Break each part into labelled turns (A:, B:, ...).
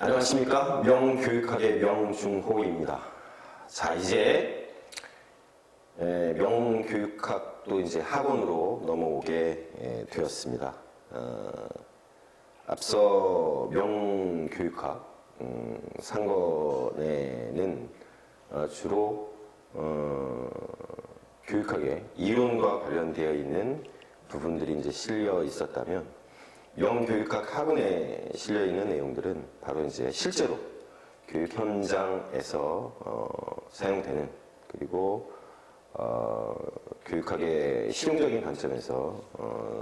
A: 안녕하십니까. 명교육학의 명중호입니다. 자, 이제 명교육학도 이제 학원으로 넘어오게 되었습니다. 앞서 명교육학 상권에는 주로 교육학의 이론과 관련되어 있는 부분들이 이제 실려 있었다면 명교육학 학원에 실려 있는 내용들은 바로 이제 실제로 교육 현장에서 사용되는, 그리고 교육학의 실용적인 관점에서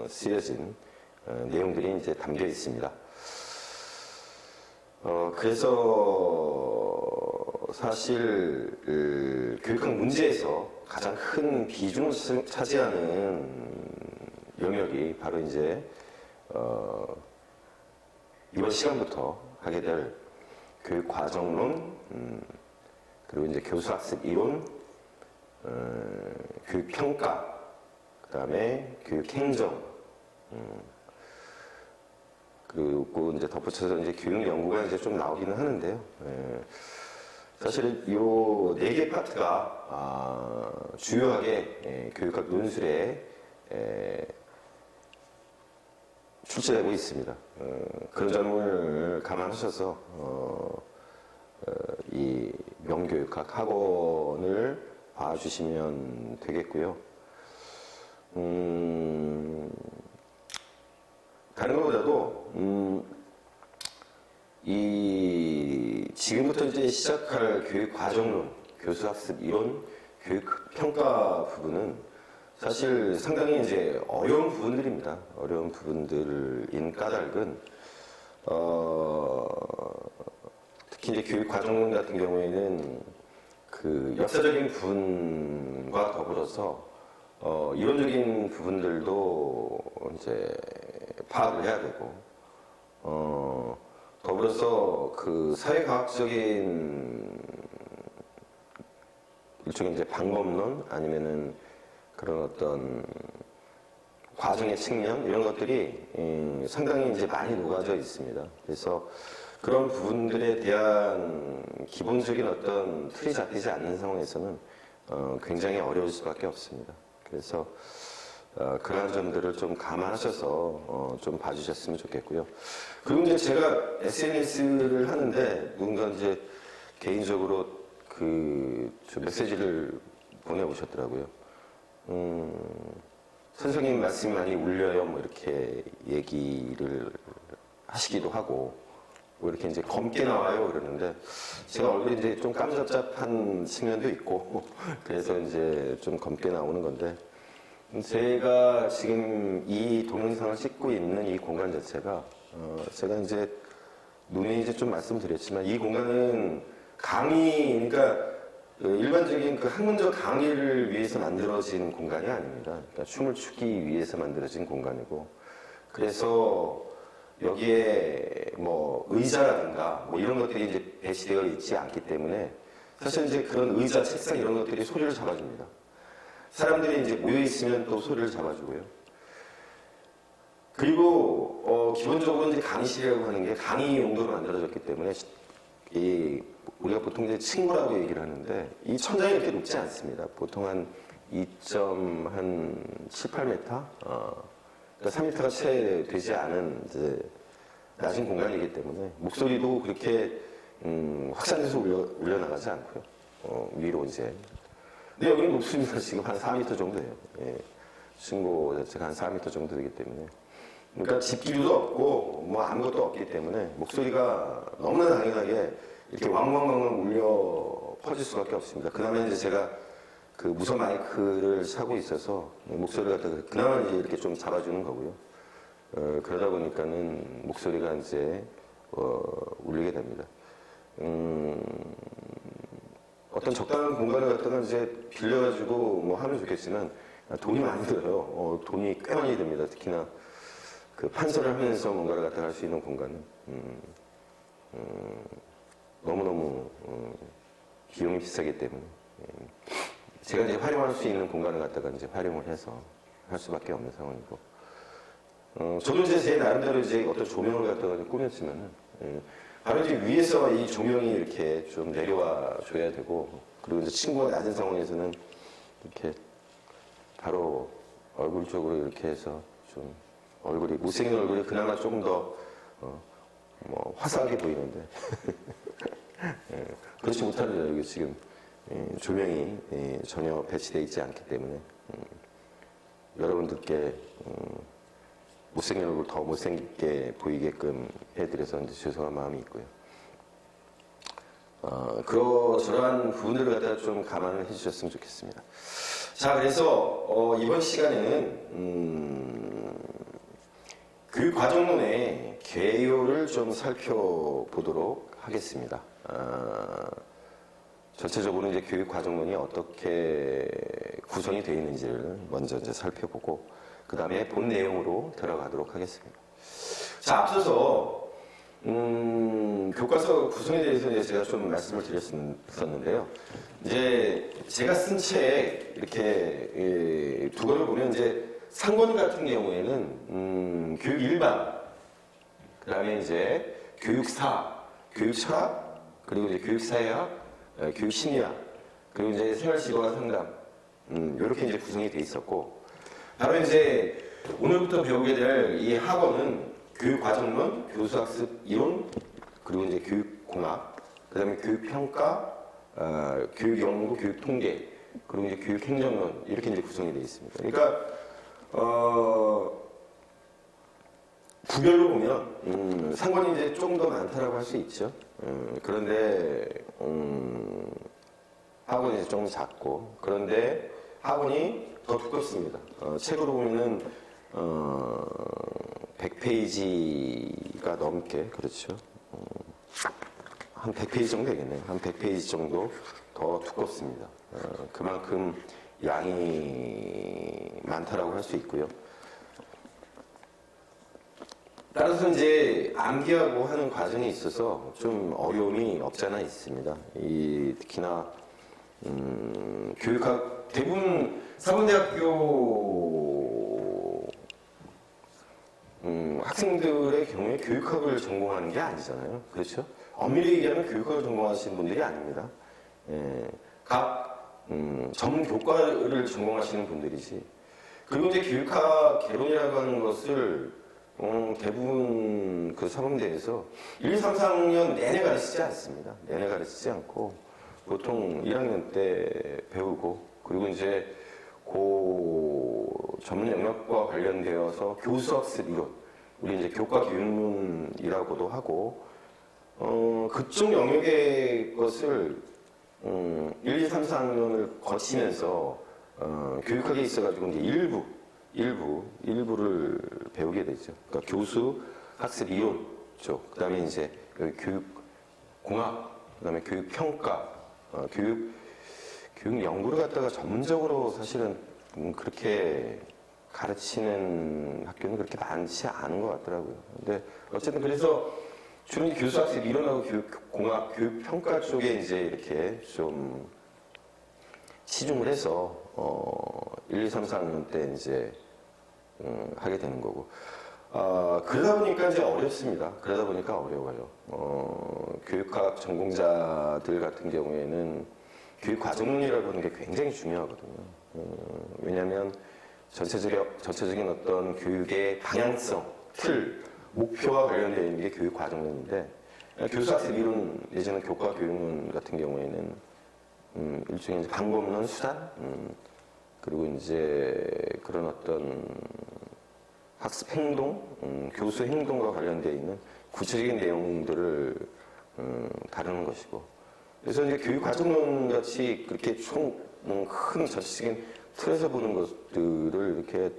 A: 쓰여진 내용들이 이제 담겨 있습니다. 그래서 사실 교육학 문제에서 가장 큰 비중을 차지하는 영역이 바로 이제 이번 시간부터 하게 될 교육과정론, 그리고 이제 교수학습 이론, 교육평가, 그 다음에 교육행정, 그리고 이제 덧붙여서 이제 교육연구가 이제 좀 나오기는 하는데요. 사실 요 4개 파트가 주요하게 교육학 논술에 출제되고 있습니다. 그런 점을 감안하셔서 이 명교육학 학원을 봐주시면 되겠고요. 다른 것보다도 이 지금부터 이제 시작할 교육 과정론, 교수학습 이론, 교육 평가 부분은 사실 상당히 이제 어려운 부분들입니다. 어려운 부분들인 까닭은 특히 이제 교육 과정론 같은 경우에는 그 역사적인 부분과 더불어서 이론적인 부분들도 이제 파악을 해야 되고, 더불어서 그 사회과학적인 일종의 이제 방법론 아니면은 그런 어떤 과정의 측면, 이런 것들이 상당히 이제 많이 녹아져 있습니다. 그래서 그런 부분들에 대한 기본적인 어떤 틀이 잡히지 않는 상황에서는 굉장히 어려울 수밖에 없습니다. 그래서 그러한 점들을 좀 감안하셔서 좀 봐주셨으면 좋겠고요. 그리고 이제 제가 SNS를 하는데 누군가 이제 개인적으로 그 메시지를 보내오셨더라고요. 선생님 말씀이 많이 울려요, 뭐 이렇게 얘기를 하시기도 하고, 뭐 이렇게 이제 검게 나와요 그러는데, 제가 얼굴이 이제 좀 까무잡잡한 측면도 있고, 그래서 이제 좀 검게 나오는 건데, 제가 지금 이 동영상을 찍고 있는 이 공간 자체가, 제가 이제 눈에 이제 좀 말씀드렸지만, 이 공간은 강의, 그러니까 일반적인 그 학문적 강의를 위해서 만들어진 공간이 아닙니다. 그러니까 춤을 추기 위해서 만들어진 공간이고, 그래서 여기에 뭐 의자라든가 뭐 이런 것들이 이제 배치되어 있지 않기 때문에 사실 이제 그런 의자, 책상 이런 것들이 소리를 잡아줍니다. 사람들이 이제 모여 있으면 또 소리를 잡아주고요. 그리고 기본적으로 이제 강의실이라고 하는 게 강의 용도로 만들어졌기 때문에 우리가 보통 이제 층고라고 얘기를 하는데, 이 천장이 이렇게 높지 않습니다. 보통 한 2.7, 8m? 그러니까 3m가 채 되지 않은 이제 낮은 공간이기 때문에 목소리도 그렇게 확산돼서 울려나가지 않고요. 위로 이제. 근데 여기는 높습니다. 지금 한 4m 정도 돼요. 예. 층고 자체가 한 4m 정도 되기 때문에. 그러니까 집기류도 없고 뭐 아무것도 없기 때문에 목소리가 너무나 당연하게 이렇게 왕왕왕왕 울려 퍼질 수밖에 없습니다. 그다음에 이제 제가 그 무선 마이크를 차고 있어서 목소리가 그나마 이제 이렇게 좀 잡아주는 거고요. 그러다 보니까는 목소리가 이제 울리게 됩니다. 어떤 적당한 공간을 갖다가 이제 빌려가지고 뭐 하면 좋겠지만 돈이 많이 들어요. 돈이 꽤 많이 듭니다. 특히나 그 판서를 하면서 뭔가를 갖다가 할 수 있는 공간은 너무너무 비용이 비싸기 때문에 제가 이제 활용할 수 있는 공간을 갖다가 이제 활용을 해서 할 수밖에 없는 상황이고, 저도 이제 제 나름대로 이제 어떤 조명을 갖다가 꾸몄지만은 바로 이제 위에서 이 조명이 이렇게 좀 내려와 줘야 되고, 그리고 이제 친구가 낮은 상황에서는 이렇게 바로 얼굴 쪽으로 이렇게 해서 좀 얼굴이, 못생긴 얼굴이 그나마 조금 더 뭐 화사하게 보이는데 그렇지 못하죠. 여기 지금 조명이 전혀 배치되어 있지 않기 때문에 여러분들께 못생긴 얼굴 더 못생기게 보이게끔 해드려서 이제 죄송한 마음이 있고요. 저러한 부분들을 갖다가 좀 감안을 해주셨으면 좋겠습니다. 자, 그래서 이번 시간에는 교육과정론의 개요를 좀 살펴보도록 하겠습니다. 전체적으로 이제 교육과정론이 어떻게 구성이 되어 있는지를 먼저 이제 살펴보고, 그 다음에 본 내용으로 들어가도록 하겠습니다. 자, 앞서서 교과서 구성에 대해서 이제 제가 좀 말씀을 드렸었는데요. 이제 제가 쓴 책 이렇게 두 권을 보면 이제 상권 같은 경우에는 교육 일반, 그 다음에 이제 교육사, 교육철학, 그리고 이제 교육사회학, 교육심리학, 그리고 이제 생활지도와 상담, 이렇게 이제 구성이 돼 있었고, 바로 이제 오늘부터 배우게 될 이 학원은 교육과정론, 교수학습 이론, 그리고 이제 교육공학, 그 다음에 교육평가, 교육연구, 교육통계, 그리고 이제 교육행정론, 이렇게 이제 구성이 되어 있습니다. 그러니까 구별로 보면 상권이 이제 조금 더 많다라고 할 수 있죠. 그런데 학원이 이제 조금 작고, 그런데 학원이 더 두껍습니다. 책으로 보면은 100페이지가 넘게, 그렇죠. 한 100페이지 정도 되겠네요. 한 100페이지 정도 더 두껍습니다. 그만큼 양이 많다라고 할 수 있고요. 따라서 이제 암기하고 하는 과정에 있어서 좀 어려움이 없잖아 있습니다. 특히나 교육학 대부분 사범대학교 학생들의 경우에 교육학을 전공하는 게 아니잖아요. 그렇죠? 엄밀히 얘기하면 교육학을 전공하시는 분들이 아닙니다. 각 전문 교과를 전공하시는 분들이지. 그리고 이제 교육학 개론이라고 하는 것을 대부분 그 사범대에서 1, 2, 3, 4학년 내내 가르치지 않습니다. 내내 가르치지 않고 보통 1학년 때 배우고, 그리고 이제 그 전문 영역과 관련되어서 교수학습 이론, 우리 이제 교과 교육론이라고도 하고, 그쪽 영역의 것을 1, 2, 3, 4학년을 거치면서 교육학에 있어가지고 이제 일부를 배우게 되죠. 그러니까 교수 학습 이론 쪽, 그 다음에 이제 교육공학, 그 다음에 교육평가, 교육 연구를 갖다가 전문적으로 사실은 그렇게 가르치는 학교는 그렇게 많지 않은 것 같더라고요. 근데 어쨌든 그래서 주로 교수학습 이론하고 교육공학, 교육평가 쪽에 이제 이렇게 좀 치중을 해서 1, 2, 3, 4학년 때 이제 하게 되는 거고, 그러다 보니까 이제 어렵습니다. 그러다 보니까 어려워요. 교육학 전공자들 같은 경우에는 교육과정론이라고 하는 게 굉장히 중요하거든요. 왜냐하면 전체적인 어떤 교육의 방향성, 틀, 목표와 관련되어 있는 게 교육과정론인데, 교수학습 이론 내지는 교과 교육론 같은 경우에는 일종의 이제 방법론, 수단, 그리고 이제 그런 어떤 학습 행동, 교수 행동과 관련되어 있는 구체적인 내용들을 다루는 것이고, 그래서 이제 교육과정론 같이 그렇게 큰 전체적인 틀에서 보는 것들을 이렇게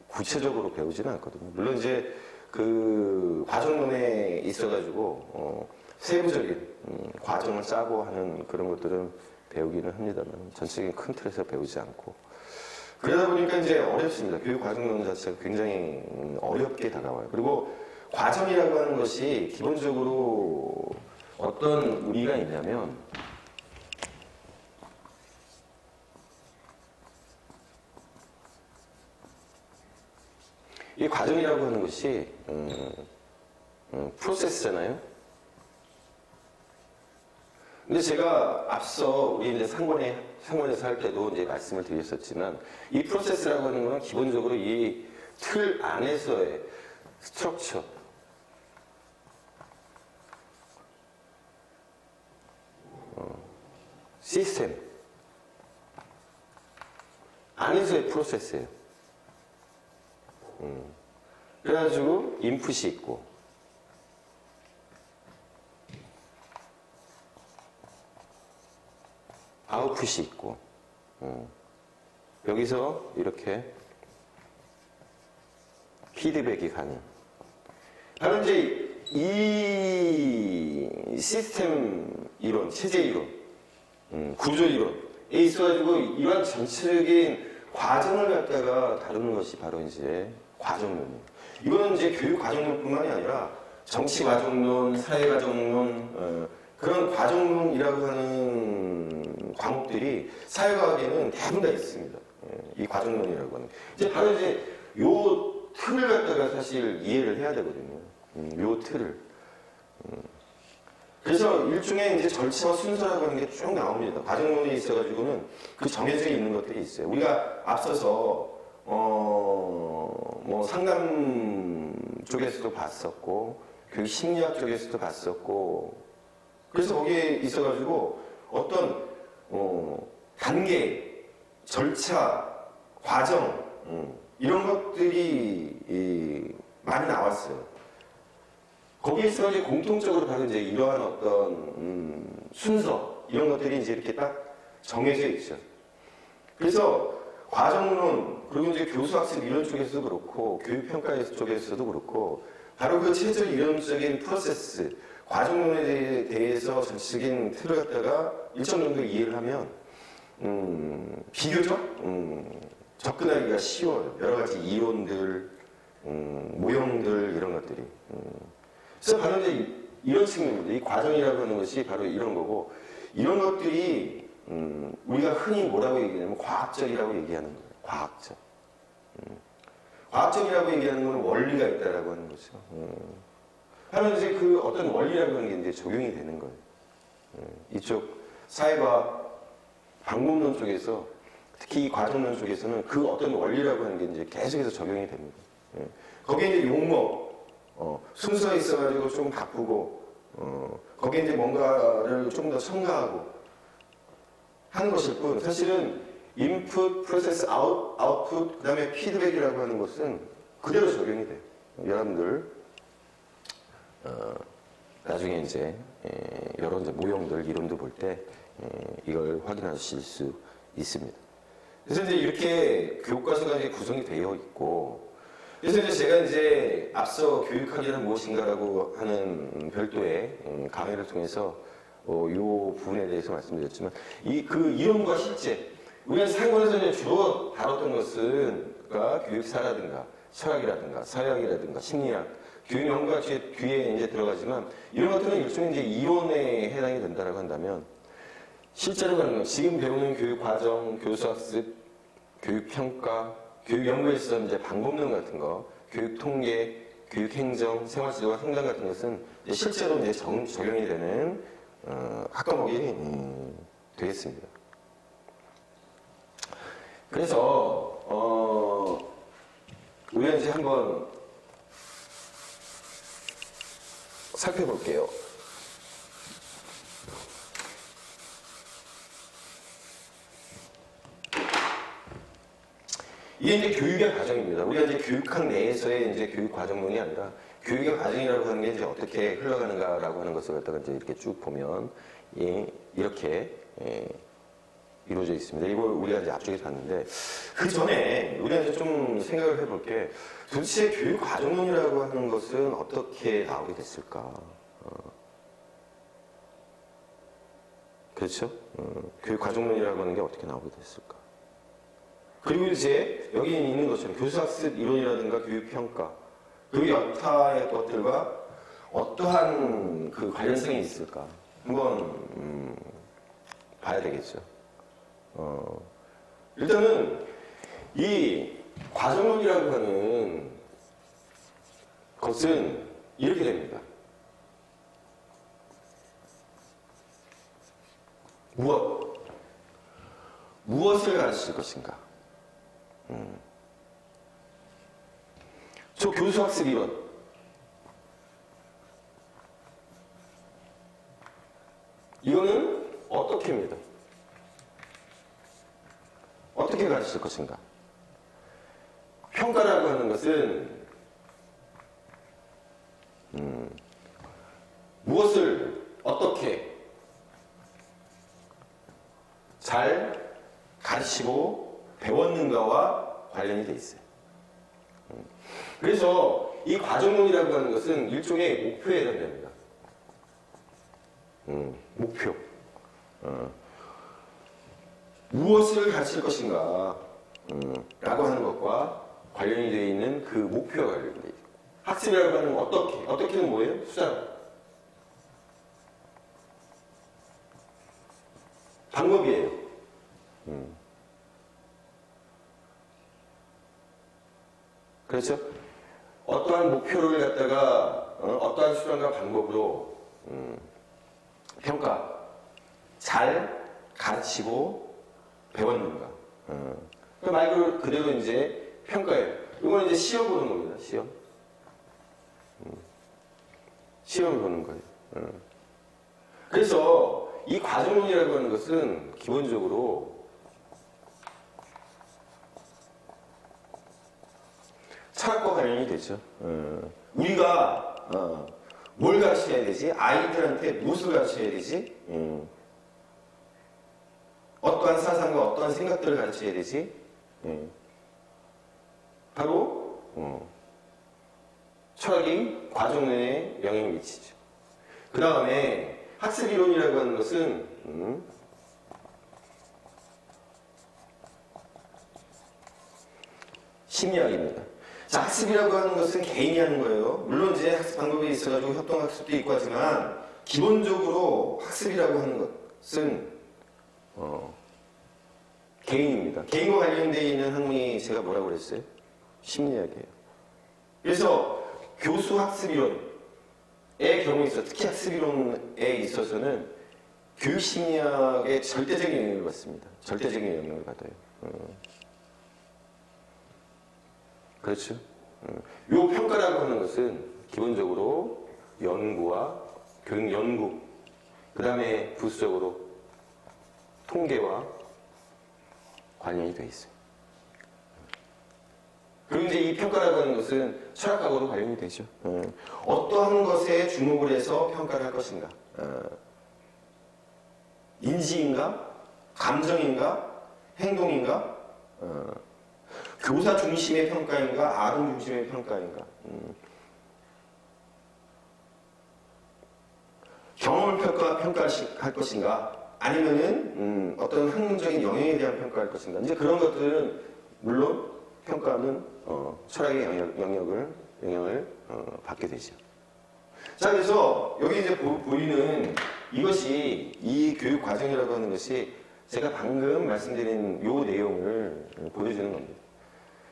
A: 구체적으로 배우지는 않거든요. 물론 이제 그 과정론에 있어가지고 세부적인 과정을 짜고 하는 그런 것들은 배우기는 합니다만 전체적인 큰 틀에서 배우지 않고, 그러다 보니까 이제 어렵습니다. 교육 과정론 자체가 굉장히 어렵게 다가와요. 그리고 과정이라고 하는 것이 기본적으로 어떤 의미가 있냐면, 이 과정이라고 하는 것이 프로세스잖아요. 근데 제가 앞서 우리 이제 상권에서 할 때도 이제 말씀을 드렸었지만 이 프로세스라고 하는 거는 기본적으로 이 틀 안에서의 스트럭처, 시스템 안에서의 프로세스예요. 그래가지고 인풋이 있고 아웃풋이 있고 여기서 이렇게 피드백이 가는 바로 이제 이 시스템 이론, 체제 이론, 구조 이론에 있어가지고 이러한 전체적인 과정을 갖다가 다루는 것이 바로 이제 과정론이에요. 이거는 이제 교육 과정론뿐만이 아니라 정치 과정론, 사회 과정론, 그런 과정론이라고 하는 과목들이 사회과학에는 대부분 다 있습니다. 이 과정론이라고 하는. 이제 바로 이제 요 틀을 갖다가 사실 이해를 해야 되거든요. 요 틀을. 그래서 일종의 이제 절차와 순서라고 하는 게 쭉 나옵니다. 과정론에 있어가지고는 그 정해져 있는 것들이 있어요. 우리가 앞서서, 뭐 상담 쪽에서도 봤었고, 교육 심리학 쪽에서도 봤었고, 그래서 거기에 있어가지고 어떤, 단계, 절차, 과정, 이런 것들이 많이 나왔어요. 거기에 있어가지고 공통적으로 바로 이제 이러한 어떤, 순서, 이런 것들이 이제 이렇게 딱 정해져 있죠. 그래서 과정론, 그리고 이제 교수학습 이론 쪽에서도 그렇고, 교육평가 쪽에서도 그렇고, 바로 그 최저 이론적인 프로세스, 과정론에 대해서 전체적인 틀을 갖다가 일정 정도 이해를 하면, 비교적, 접근하기가 쉬워요. 여러 가지 이론들, 모형들, 이런 것들이. 그래서 바로 이제 이런 측면입니다. 이 과정이라고 하는 것이 바로 이런 거고, 이런 것들이, 우리가 흔히 뭐라고 얘기하냐면 과학적이라고 얘기하는 거예요. 과학적. 과학적이라고 얘기하는 건 원리가 있다라고 하는 거죠. 하면 이제 그 어떤 원리라고 하는 게 이제 적용이 되는 거예요. 이쪽 사회과학 방법론 쪽에서 특히 이 과정론 쪽에서는 그 어떤 원리라고 하는 게 이제 계속해서 적용이 됩니다. 거기에 이제 용어, 순서에 있어가지고 좀 바꾸고, 거기에 이제 뭔가를 좀 더 첨가하고 하는 것일 뿐, 사실은 인풋, 프로세스, 아웃풋, 그 다음에 피드백이라고 하는 것은 그대로 적용이 돼요. 여러분들, 나중에 이제, 여러 이제 모형들, 이론도 볼 때, 이걸 확인하실 수 있습니다. 그래서 이제 이렇게 교과서가 이제 구성이 되어 있고, 그래서 이제 제가 이제 앞서 교육학이란 무엇인가라고 하는 별도의 강의를 통해서 요 부분에 대해서 말씀드렸지만, 그 이론과 실제, 우리가 상권에서 이제 주로 다뤘던 것은, 그러니까 교육사라든가, 철학이라든가, 사회학이라든가, 심리학, 교육연구가 뒤에 이제 들어가지만, 이런 것들은 일종의 이제 이론에 해당이 된다라고 한다면, 실제로 가는 건 지금 배우는 교육과정, 교수학습, 교육평가, 교육연구에서 이제 방법론 같은 거, 교육통계, 교육행정, 생활지도와 성장 같은 것은 이제 실제로 이제 적용이 되는 학과목이 되겠습니다. 그래서 우리가 이제 한번 살펴볼게요. 이게 이제 교육의 과정입니다. 우리가 이제 교육학 내에서의 이제 교육 과정론이 아니라 교육의 과정이라고 하는 게 이제 어떻게 흘러가는가라고 하는 것을 갖다가 이제 이렇게 쭉 보면 이렇게 이루어져 있습니다. 이걸 우리가 이제 앞쪽에서 봤는데 그 전에 우리가 이제 좀 생각을 해볼 게 도대체 교육 과정론이라고 하는 것은 어떻게 나오게 됐을까? 그렇죠? 교육 과정론이라고 하는 게 어떻게 나오게 됐을까? 그리고 이제 여기 있는 것처럼 교수학습 이론이라든가 교육평가 그 여타의 것들과 어떠한 그 관련성이 있을까 한번 봐야 되겠죠. 일단은 이 과정론이라고 하는 것은 이렇게 됩니다. 무엇을 가르칠 것인가? 저 교수학습 이론. 이거는 어떻게 합니다? 어떻게 가르칠 것인가? 평가라고 하는 것은 무엇을 어떻게 잘 가르치고 배웠는가와 관련이 돼 있어요. 그래서 이 과정론이라고 하는 것은 일종의 목표에 해당됩니다. 목표. 무엇을 가르칠 것인가 라고 하는 것과 관련이 되어 있는 그 목표가 관련이 되어 있어요. 학습이라고 하는 건 어떻게는 뭐예요? 수단. 방법이에요. 그렇죠? 어떠한 목표를 갖다가 어떠한 수단과 방법으로 평가, 잘 가르치고 배웠는가. 그 말 그대로 이제 평가예요. 이거는 이제 시험 보는 겁니다. 시험을 보는 거예요. 그래서 이 과정론이라고 하는 것은 기본적으로 철학과 관련이 되죠. 우리가 뭘 가르쳐야 되지? 아이들한테 무엇을 가르쳐야 되지? 어떠한 사상과 어떠한 생각들을 가르쳐야 되지? 바로 철학이 과정론에 영향을 미치죠. 그 다음에 학습이론이라고 하는 것은 심리학입니다. 자, 학습이라고 하는 것은 개인이 하는 거예요. 물론 이제 학습 방법이 있어가지고 협동학습도 있고 하지만 기본적으로 학습이라고 하는 것은 개인입니다. 개인과 관련되어 있는 학문이 제가 뭐라고 그랬어요? 심리학이에요. 그래서 교수 학습이론의 경우에 있어서 특히 학습이론에 있어서는 교육심리학의 절대적인 영향을 받습니다. 절대적인 영향을 받아요. 그렇죠. 이 평가라고 하는 것은 기본적으로 연구와 교육 연구, 그 다음에 부수적으로 통계와 관련이 되어 있어요. 그리고 이제 이 평가라고 하는 것은 철학하고도 관련이 되죠. 어떠한 것에 주목을 해서 평가를 할 것인가? 인지인가? 감정인가? 행동인가? 교사 중심의 평가인가? 아동 중심의 평가인가? 경험을 평가할 것인가? 아니면은 어떤 학문적인 영역에 대한 평가할 것인가? 이제 그런 것들은 물론 평가는 철학의 영향을 받게 되죠. 자, 그래서 여기 이제 보이는 이것이 이 교육 과정이라고 하는 것이 제가 방금 말씀드린 요 내용을 보여주는 겁니다.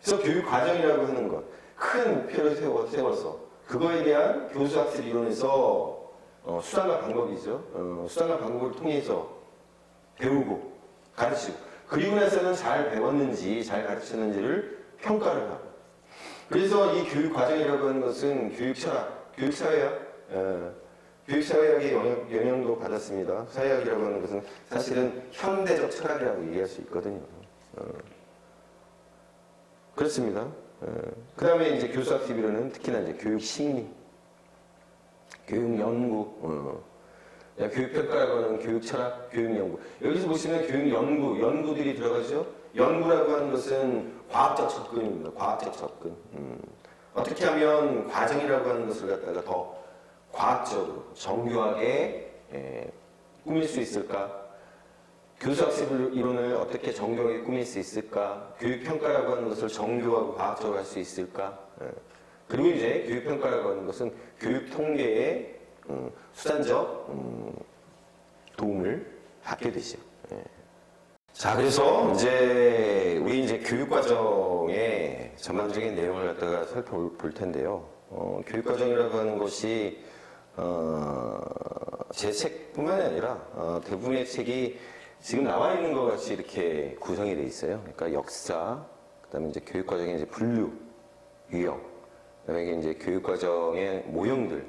A: 그래서 교육 과정이라고 하는 것, 큰 목표를 세워서 그거에 대한 교수학습 이론에서 수단과 방법이죠. 수단과 방법을 통해서 배우고 가르치고 그리고 나서는 잘 배웠는지 잘 가르쳤는지를 평가를 하고 그래서 이 교육 과정이라고 하는 것은 교육철학, 교육사회학의 영향도 받았습니다. 사회학이라고 하는 것은 사실은 현대적 철학이라고 얘기할 수 있거든요. 그렇습니다. 그 다음에 이제 교수학습 이론은 특히나 이제 교육심리, 교육연구, 교육평가라고 하는 교육철학, 교육연구. 여기서 보시면 연구들이 들어가죠. 연구라고 하는 것은 과학적 접근입니다. 과학적 접근. 어떻게 하면 과정이라고 하는 것을 갖다가 더 과학적으로, 정교하게 꾸밀 수 있을까? 교수학습 이론을 어떻게 정교하게 꾸밀 수 있을까? 교육평가라고 하는 것을 정교하고 과학적으로 할 수 있을까? 그리고 이제 교육평가라고 하는 것은 교육통계의 수단적 도움을 받게 되죠. 자, 그래서 우리 이제 교육과정의 전반적인 내용을 갖다가 살펴볼 텐데요. 교육과정이라고 하는 것이 제 책뿐만 아니라 대부분의 책이 지금 나와 있는 것 같이 이렇게 구성이 돼 있어요. 그러니까 역사, 그다음에 이제 교육과정의 이제 분류, 유형, 그다음에 이제 교육과정의 모형들,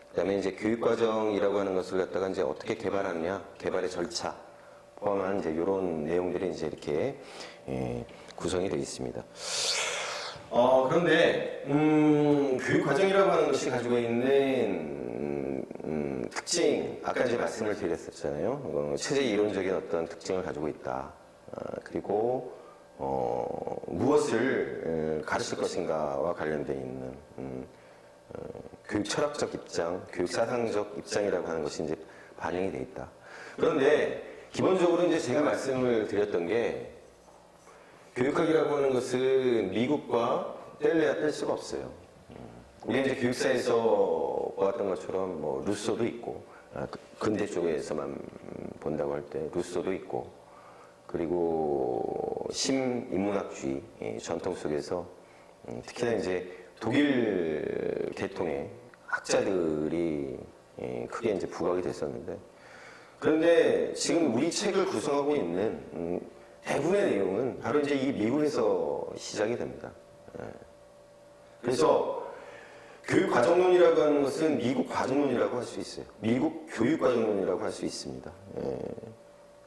A: 그다음에 이제 교육과정이라고 하는 것을 갖다가 이제 어떻게 개발하느냐, 개발의 절차 포함한 이제 이런 내용들이 이제 이렇게 구성이 되어 있습니다. 그런데 교육과정이라고 하는 것이 가지고 있는 특징, 아까 이제 말씀을 드렸었잖아요. 체제 이론적인 어떤 특징을 가지고 있다. 그리고 무엇을 가르칠 것인가와 관련되어 있는 교육 철학적 입장, 교육 사상적 입장이라고 하는 것이 이제 반영이 되어 있다. 그런데 기본적으로 이제 제가 말씀을 드렸던 게 교육학이라고 하는 것은 미국과 뗄래야 뗄 수가 없어요. 우리 이제 교육사에서 보았던 것처럼 뭐 루소도 있고, 근대 쪽에서만 본다고 할 때 루소도 있고, 그리고 신인문학주의 전통 속에서 특히나 이제 독일 계통의 학자들이 크게 이제 부각이 됐었는데, 그런데 지금 우리 책을 구성하고 있는 대부분의 내용은 바로 이제 이 미국에서 시작이 됩니다. 그래서 교육과정론이라고 하는 것은 미국 과정론이라고 할 수 있어요. 미국 교육과정론이라고 할 수 있습니다.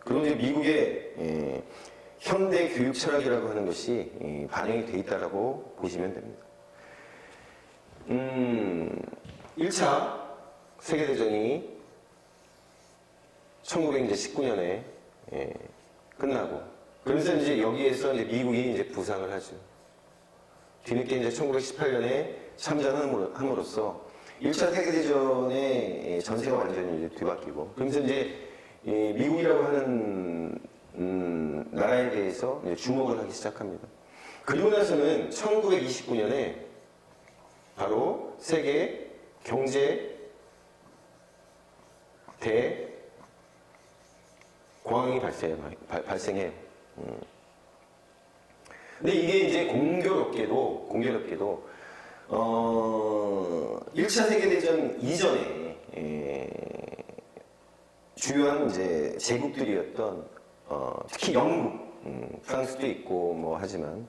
A: 그리고 이제 미국의 현대 교육 철학이라고 하는 것이 반영이 돼 있다라고 보시면 됩니다. 1차 세계대전이 1919년에 끝나고, 그래서 이제 여기에서 이제 미국이 이제 부상을 하죠. 뒤늦게 이제 1918년에 참전함으로써 1차 세계대전의 전세가 완전히 이제 뒤바뀌고, 그러면서 이제 미국이라고 하는 나라에 대해서 이제 주목을 하기 시작합니다. 그리고 나서는 1929년에 바로 세계 경제 대공황이 발생해요. 근데 이게 이제 공교롭게도 1차 세계대전 이전에 주요한 이제 제국들이었던 특히 영국, 프랑스도 있고 뭐 하지만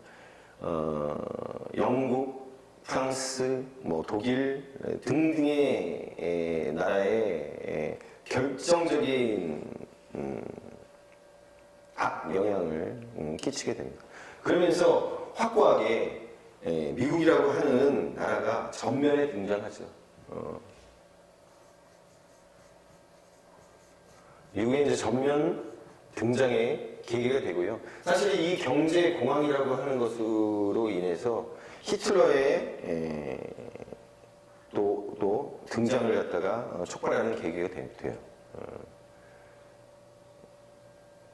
A: 영국, 프랑스, 뭐 독일 등등의 나라에 결정적인 악영향을 끼치게 됩니다. 그러면서 확고하게 미국이라고 하는 나라가 전면에 등장하죠. 미국의 이제 전면 등장의 계기가 되고요. 사실 이 경제 공황이라고 하는 것으로 인해서 히틀러의 또 등장을 갖다가 촉발하는 계기가 돼요.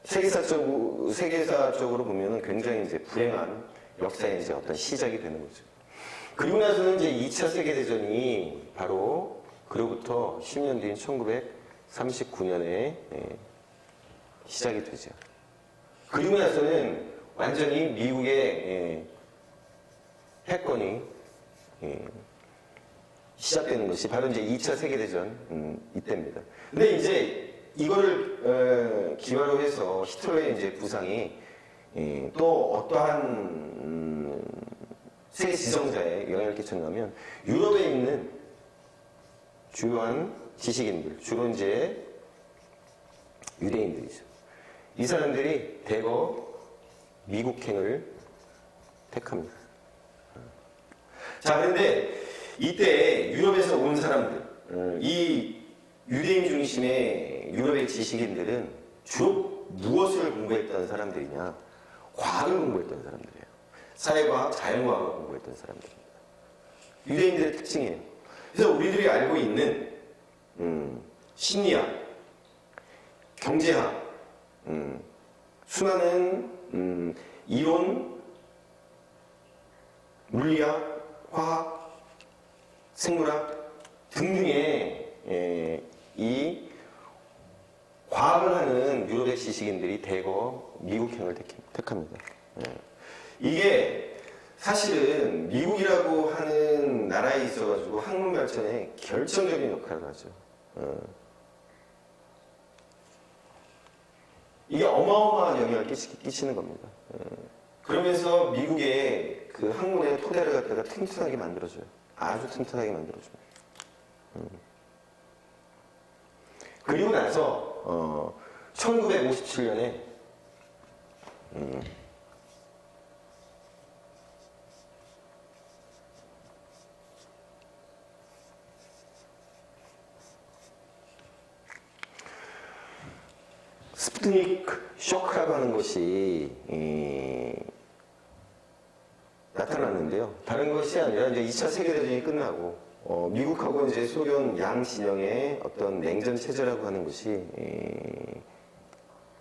A: 세계사적으로 보면은 굉장히 이제 불행한 역사의 이제 어떤 시작이 되는 거죠. 그리고 나서는 이제 2차 세계대전이 바로 그로부터 10년 뒤인 1939년에 시작이 되죠. 그리고 나서는 완전히 미국의 패권이 시작되는 것이 바로 이제 2차 세계대전 이때입니다. 근데 이제 이거를 기반으로 해서 히틀러의 이제 부상이 또 어떠한 세계 지정사에 영향을 끼쳤냐면 유럽에 있는 주요한 지식인들, 주로 이제 유대인들이죠. 이 사람들이 대거 미국행을 택합니다. 자, 그런데 이때 유럽에서 온 사람들, 이 유대인 중심의 유럽의 지식인들은 주로 무엇을 공부했던 사람들이냐? 과학을 공부했던 사람들이에요. 사회과학, 자연과학을 공부했던 사람들입니다. 유대인들의 특징이에요. 그래서 우리들이 알고 있는 심리학, 경제학, 수많은 이론, 물리학, 화학, 생물학 등등의 이 과학을 하는 유럽의 지식인들이 대거 미국행을 택합니다. 이게 사실은 미국이라고 하는 나라에 있어가지고 학문 발전에 결정적인 역할을 하죠. 이게 어마어마한 영향을 끼치는 겁니다. 그러면서 미국의 그 학문의 토대를 갖다가 튼튼하게 만들어줘요. 아주 튼튼하게 만들어줍니다. 그리고 나서 1957년에 스푸트니크 쇼크라고 하는 것이 나타났는데요. 다른 것이 아니라 이제 2차 세계대전이 끝나고 미국하고 이제 소련 양 진영의 어떤 냉전 체제라고 하는 것이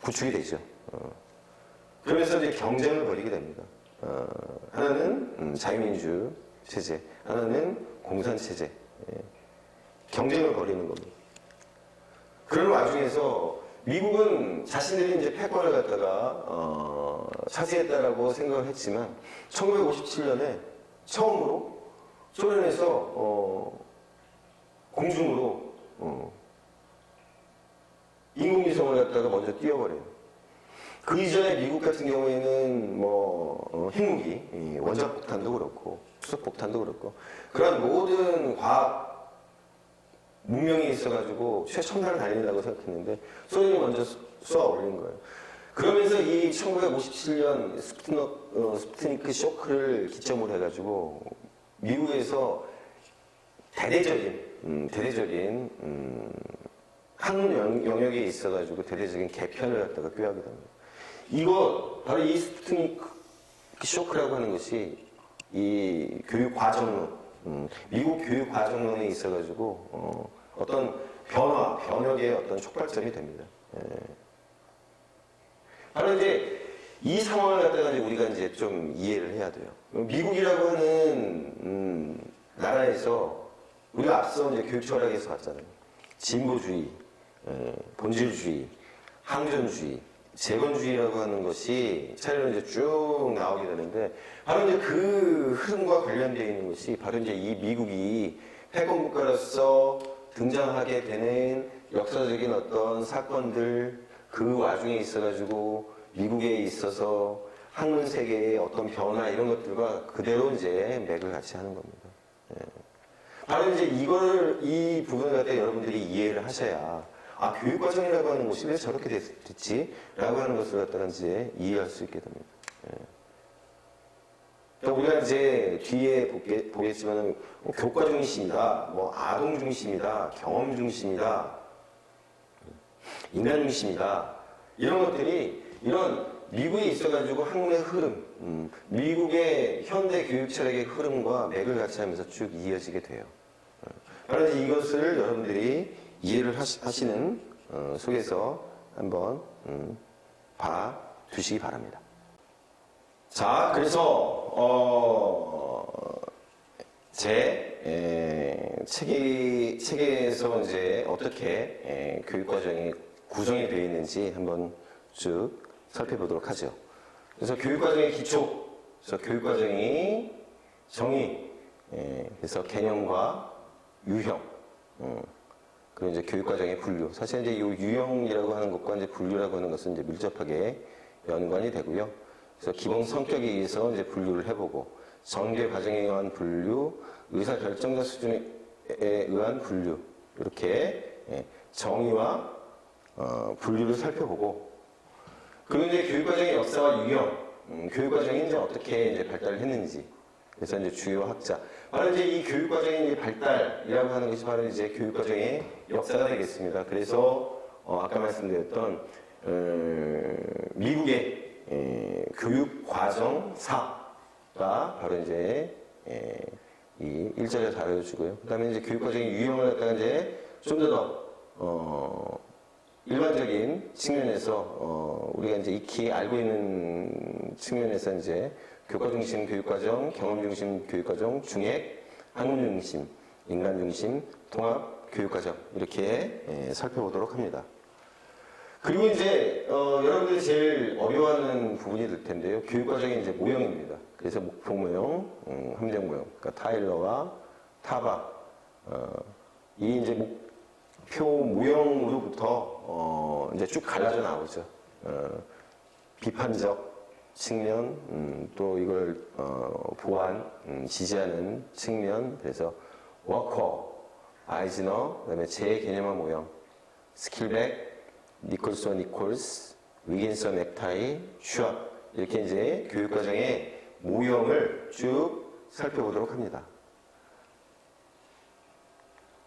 A: 구축이 되죠. 그러면서 이제 경쟁을 벌이게 됩니다. 하나는 자유민주 체제, 하나는 공산 체제. 경쟁을 벌이는 겁니다. 그런 와중에서 미국은 자신들이 이제 패권을 갖다가 차지했다라고 생각을 했지만 1957년에 처음으로 소련에서 공중으로 인공위성을 갖다가 먼저 띄워버려요. 그 이전에 미국 같은 경우에는 뭐 핵무기, 원자폭탄도 그렇고 수소폭탄도 그렇고 그런 모든 과학 문명이 있어가지고 최첨단을 달린다고 생각했는데 소련이 먼저 쏘아 올린 거예요. 그러면서 이 1957년 스푸트니크 쇼크를 기점으로 해가지고 미국에서 대대적인 학문 영역에 있어가지고 대대적인 개편을 갖다가 꾀하게 됩니다. 이거 바로 이 스푸트니크 쇼크라고 하는 것이 이 교육 과정론, 미국 교육 과정론에 있어가지고 어떤 변혁의 어떤 촉발점이 됩니다. 바로 이제 이 상황을 갖다가 이제 우리가 이제 좀 이해를 해야 돼요. 미국이라고 하는 나라에서 우리가 앞서 이제 교육 철학에서 봤잖아요. 진보주의, 본질주의, 항전주의, 재건주의라고 하는 것이 차례로 이제 쭉 나오게 되는데 바로 이제 그 흐름과 관련되어 있는 것이 바로 이제 이 미국이 패권 국가로서 등장하게 되는 역사적인 어떤 사건들 그 와중에 있어가지고 미국에 있어서 학문 세계의 어떤 변화 이런 것들과 그대로 이제 맥을 같이 하는 겁니다. 바로 이제 이 부분을 갖다 여러분들이 이해를 하셔야 교육과정이라고 하는 것이 왜 저렇게 됐지? 라고 하는 것을 갖다가 이제 이해할 수 있게 됩니다. 우리가 이제 뒤에 보겠지만 교과 중심이다, 뭐 아동 중심이다, 경험 중심이다, 인간 중심이다 이런 것들이 이런 미국에 있어가지고 학문의 흐름, 미국의 현대 교육 철학의 흐름과 맥을 같이 하면서 쭉 이어지게 돼요. 바로 이제 이것을 여러분들이 이해를 하시는 속에서 한번 봐 두시기 바랍니다. 자, 그래서 제 책에서 이제 어떻게 교육 과정이 구성이 되어 있는지 한번 쭉 살펴보도록 하죠. 그래서 교육 과정의 기초, 그래서 교육 과정이 정의, 그래서 개념과 유형, 그리고 이제 교육 과정의 분류. 사실 이제 이 유형이라고 하는 것과 이제 분류라고 하는 것은 이제 밀접하게 연관이 되고요. 그래서 기본 성격에 의해서 이제 분류를 해보고, 전개 과정에 의한 분류, 의사 결정자 수준에 의한 분류, 이렇게 정의와 분류를 살펴보고, 그리고 이제 교육 과정의 역사와 유형, 교육 과정이 이제 어떻게 이제 발달을 했는지, 그래서 이제 주요 학자, 바로 이제 이 교육 과정의 발달이라고 하는 것이 바로 이제 교육 과정의 역사가 되겠습니다. 그래서 아까 말씀드렸던 미국의 교육 과정사가 바로 이제 이 일절에 다뤄주고요. 그다음에 이제 교육 과정의 유형을 갖다가 이제 좀 더 일반적인 측면에서 우리가 이제 익히 알고 있는 측면에서 이제 교과 중심 교육과정, 경험 중심 교육과정, 중액, 학문 중심, 인간 중심, 통합 교육과정 이렇게 살펴보도록 합니다. 그리고 이제 여러분들이 제일 어려워하는 부분이 될 텐데요. 교육 과정이 이제 모형입니다. 그래서 목표 모형, 함정 모형, 그러니까 타일러와 타바, 이 이제 목표 모형으로부터 이제 쭉 갈라져 나오죠. 비판적 측면, 또 이걸 보완, 지지하는 측면, 그래서 워커, 아이즈너, 그다음에 재개념화 모형, 스킬백, 니콜스와 니콜스, 위긴스와 맥타이, 슈압 이렇게 이제 교육과정의 모형을 쭉 살펴보도록 합니다.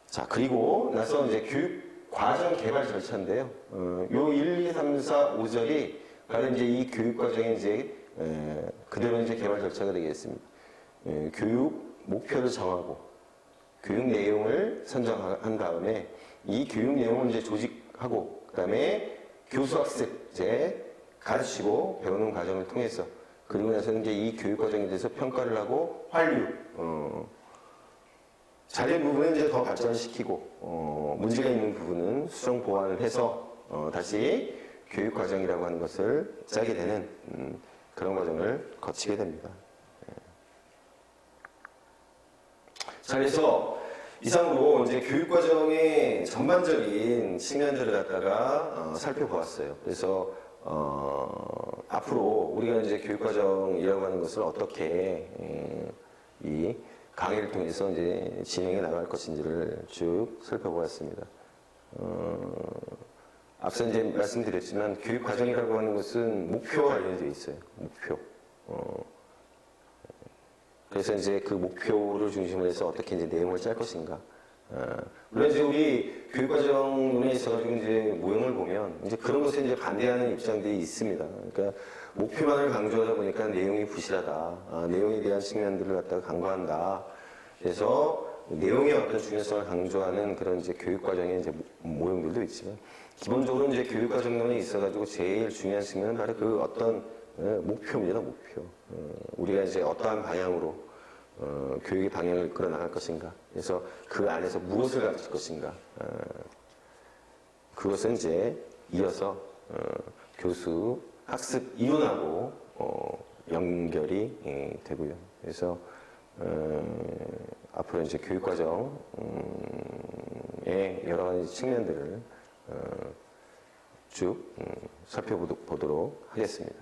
A: 자, 그리고 나서 이제 교육과정 개발 절차인데요. 요 1, 2, 3, 4, 5절이 바로 이제 이 교육과정의 이제 그대로 이제 개발 절차가 되겠습니다. 교육 목표를 정하고 교육 내용을 선정한 다음에 이 교육 내용을 이제 조직하고 그다음에 교수 학습 이제 가르치고 배우는 과정을 통해서 그리고 나서 이제 이 교육 과정에 대해서 평가를 하고 환류 잘된 부분은 이제 더 발전시키고 문제가 있는 부분은 수정 보완을 해서 다시 교육 과정이라고 하는 것을 짜게 되는 그런 과정을 거치게 됩니다. 자, 그래서 이상으로 이제 교육과정의 전반적인 측면들을 갖다가 살펴보았어요. 그래서 앞으로 우리가 이제 교육과정이라고 하는 것을 어떻게 이 강의를 통해서 이제 진행해 나갈 것인지를 쭉 살펴보았습니다. 앞서 이제 말씀드렸지만 교육과정이라고 하는 것은 목표와 관련되어 있어요. 목표. 그래서 이제 그 목표를 중심으로 해서 어떻게 이제 내용을 짤 것인가. 물론 이제 우리 교육과정론에 있어가지고 이제 모형을 보면 이제 그런 것에 이제 반대하는 입장들이 있습니다. 그러니까 목표만을 강조하다 보니까 내용이 부실하다. 내용에 대한 측면들을 갖다가 강조한다. 그래서 내용의 어떤 중요성을 강조하는 그런 이제 교육과정의 이제 모형들도 있지만 기본적으로 이제 교육과정론에 있어가지고 제일 중요한 측면은 바로 그 어떤 목표입니다, 목표. 우리가 이제 어떠한 방향으로 교육의 방향을 이끌어 나갈 것인가. 그래서 그 안에서 무엇을 가르칠 것인가. 그것은 이제 이어서 교수 학습 이론하고 연결이 되고요. 그래서 앞으로 이제 교육과정의 여러 가지 측면들을 쭉 살펴보도록 하겠습니다.